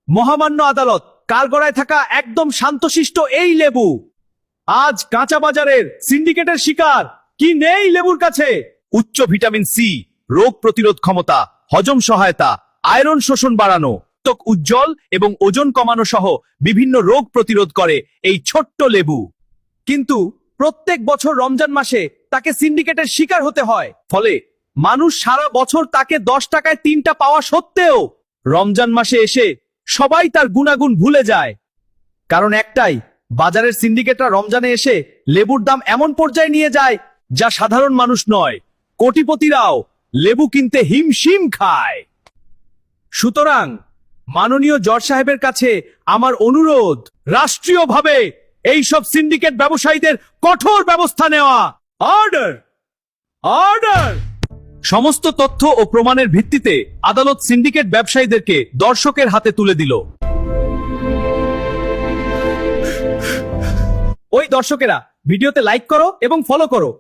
মহামান্য আদালত, কাঠগড়ায় থাকা একদম শান্তশিষ্ট এই লেবু আজ কাঁচা বাজারের সিন্ডিকেটের শিকার। কি নেই লেবুর কাছে? উচ্চ ভিটামিন সি, রোগ প্রতিরোধ ক্ষমতা, হজম সহায়তা, আয়রন শোষণ বাড়ানো, ত্বক উজ্জ্বল এবং ওজন কমানো সহ বিভিন্ন রোগ প্রতিরোধ করে এই ছোট্ট লেবু। কিন্তু প্রত্যেক বছর রমজান মাসে তাকে সিন্ডিকেটের শিকার হতে হয়, ফলে মানুষ সারা বছর তাকে 10 টাকায় 3টা পাওয়া সত্ত্বেও রমজান মাসে এসে সবাই তার গুণাগুণ ভুলে যায়। কারণ একটাই, বাজারের সিন্ডিকেটরা রমজানে এসে লেবুর দাম এমন পর্যায়ে নিয়ে যায় যা সাধারণ মানুষ নয়, কোটিপতিরাও লেবু কিনতে হিমশিম খায়। সুতরাং মাননীয় জজ সাহেবের কাছে আমার অনুরোধ, রাষ্ট্রীয়ভাবে এইসব সিন্ডিকেট ব্যবসায়ীদের কঠোর ব্যবস্থা নেওয়া। Order, order. সমস্ত তথ্য ও প্রমাণের ভিত্তিতে আদালত সিন্ডিকেট ব্যবসায়ীদেরকে দর্শকের হাতে তুলে দিল। ওই দর্শকেরা, ভিডিওতে লাইক করো এবং ফলো করো।